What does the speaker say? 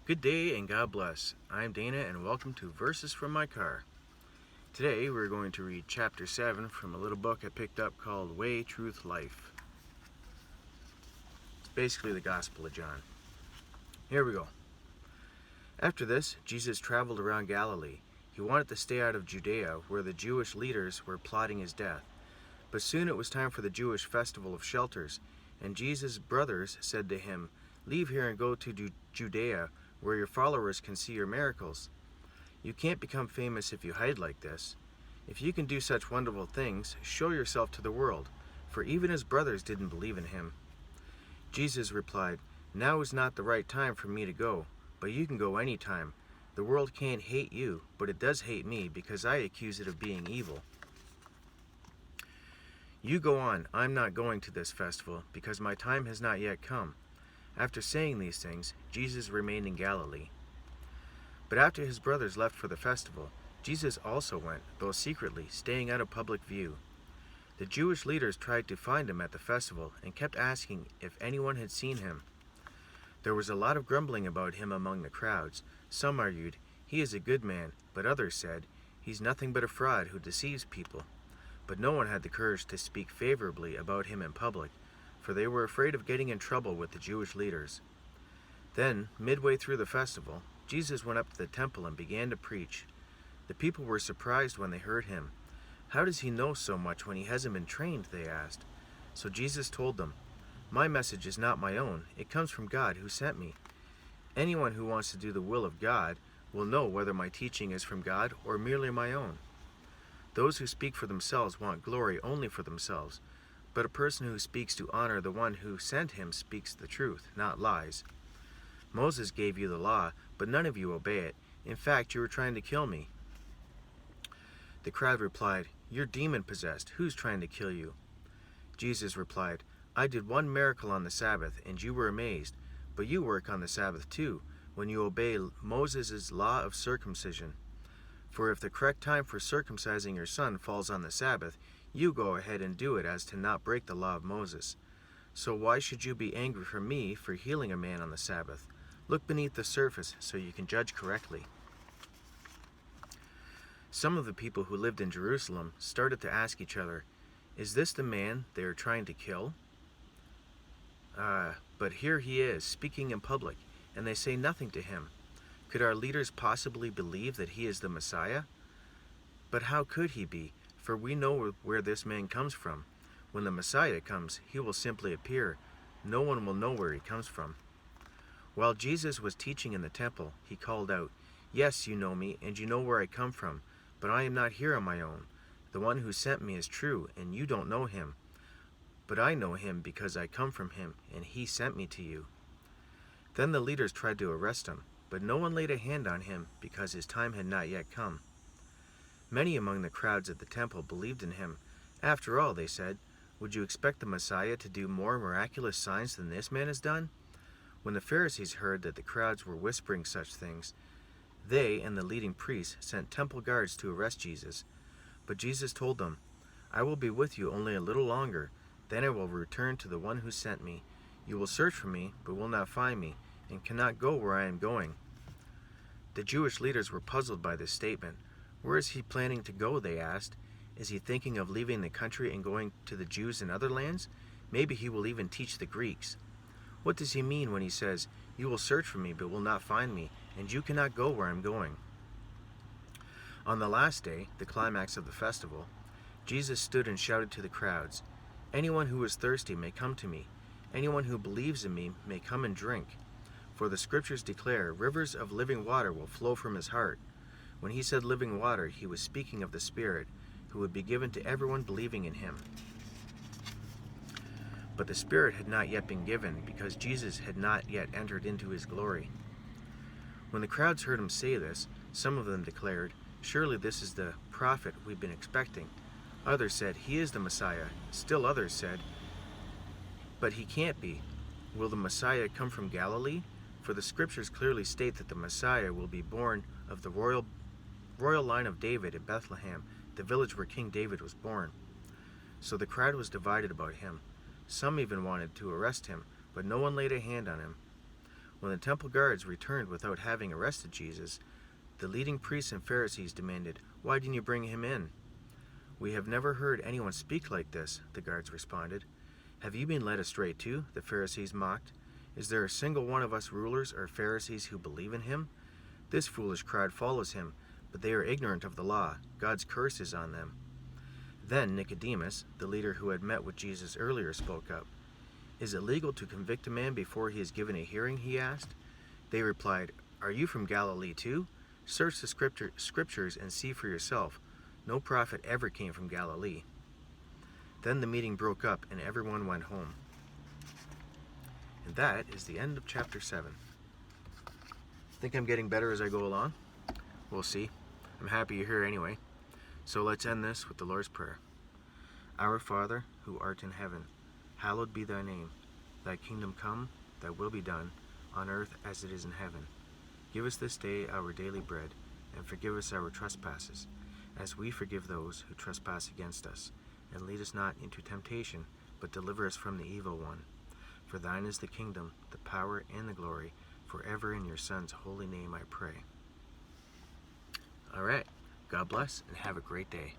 Good day and God bless. I'm Dana and welcome to Verses from My Car. Today we're going to read chapter 7 from a little book I picked up called Way, Truth, Life. It's basically the Gospel of John. Here we go. After this, Jesus traveled around Galilee. He wanted to stay out of Judea, where the Jewish leaders were plotting his death. But soon it was time for the Jewish festival of shelters, and Jesus' brothers said to him, "Leave here and go to Judea, where your followers can see your miracles. You can't become famous if you hide like this. If you can do such wonderful things, show yourself to the world," for even his brothers didn't believe in him. Jesus replied, "Now is not the right time for me to go, but you can go any time. The world can't hate you, but it does hate me because I accuse it of being evil. You go on, I'm not going to this festival because my time has not yet come." After saying these things, Jesus remained in Galilee. But after his brothers left for the festival, Jesus also went, though secretly, staying out of public view. The Jewish leaders tried to find him at the festival and kept asking if anyone had seen him. There was a lot of grumbling about him among the crowds. Some argued, "He is a good man," but others said, "He's nothing but a fraud who deceives people." But no one had the courage to speak favorably about him in public, for they were afraid of getting in trouble with the Jewish leaders. Then, midway through the festival, Jesus went up to the temple and began to preach. The people were surprised when they heard him. "How does he know so much when he hasn't been trained?" they asked. So Jesus told them, "My message is not my own. It comes from God who sent me. Anyone who wants to do the will of God will know whether my teaching is from God or merely my own. Those who speak for themselves want glory only for themselves, but a person who speaks to honor the one who sent him speaks the truth, not lies. Moses gave you the law, but none of you obey it. In fact, you were trying to kill me." The crowd replied, "You're demon-possessed. Who's trying to kill you?" Jesus replied, "I did one miracle on the Sabbath, and you were amazed. But you work on the Sabbath too, when you obey Moses' law of circumcision. For if the correct time for circumcising your son falls on the Sabbath, you go ahead and do it as to not break the law of Moses. So why should you be angry for me for healing a man on the Sabbath? Look beneath the surface so you can judge correctly." Some of the people who lived in Jerusalem started to ask each other, "Is this the man they are trying to kill? But here he is, speaking in public, and they say nothing to him. Could our leaders possibly believe that he is the Messiah? But how could he be? For we know where this man comes from. When the Messiah comes, he will simply appear. No one will know where he comes from." While Jesus was teaching in the temple, he called out, "Yes, you know me, and you know where I come from, but I am not here on my own. The one who sent me is true, and you don't know him. But I know him because I come from him, and he sent me to you." Then the leaders tried to arrest him, but no one laid a hand on him because his time had not yet come. Many among the crowds at the temple believed in him. "After all," they said, "would you expect the Messiah to do more miraculous signs than this man has done?" When the Pharisees heard that the crowds were whispering such things, they and the leading priests sent temple guards to arrest Jesus. But Jesus told them, "I will be with you only a little longer. Then I will return to the one who sent me. You will search for me, but will not find me, and cannot go where I am going." The Jewish leaders were puzzled by this statement. "Where is he planning to go?" they asked. "Is he thinking of leaving the country and going to the Jews in other lands? Maybe he will even teach the Greeks. What does he mean when he says, 'You will search for me, but will not find me, and you cannot go where I am going'?" On the last day, the climax of the festival, Jesus stood and shouted to the crowds, "Anyone who is thirsty may come to me. Anyone who believes in me may come and drink. For the scriptures declare, rivers of living water will flow from his heart." When he said living water, he was speaking of the Spirit, who would be given to everyone believing in him. But the Spirit had not yet been given, because Jesus had not yet entered into his glory. When the crowds heard him say this, some of them declared, "Surely this is the prophet we've been expecting." Others said, "He is the Messiah." Still others said, "But he can't be. Will the Messiah come from Galilee? For the scriptures clearly state that the Messiah will be born of the royal line of David in Bethlehem, the village where King David was born." So the crowd was divided about him. Some even wanted to arrest him, but no one laid a hand on him. When the temple guards returned without having arrested Jesus, the leading priests and Pharisees demanded, "Why didn't you bring him in?" "We have never heard anyone speak like this," the guards responded. "Have you been led astray too?" the Pharisees mocked. "Is there a single one of us rulers or Pharisees who believe in him? This foolish crowd follows him, but they are ignorant of the law. God's curse is on them." Then Nicodemus, the leader who had met with Jesus earlier, spoke up. "Is it legal to convict a man before he is given a hearing?" he asked. They replied, "Are you from Galilee too? Search the scriptures and see for yourself. No prophet ever came from Galilee." Then the meeting broke up and everyone went home. And that is the end of chapter 7. Think I'm getting better as I go along? We'll see. I'm happy you're here anyway. So let's end this with the Lord's Prayer. Our Father, who art in heaven, hallowed be thy name. Thy kingdom come, thy will be done, on earth as it is in heaven. Give us this day our daily bread, and forgive us our trespasses, as we forgive those who trespass against us. And lead us not into temptation, but deliver us from the evil one. For thine is the kingdom, the power, and the glory, forever in your Son's holy name I pray. All right. God bless and have a great day.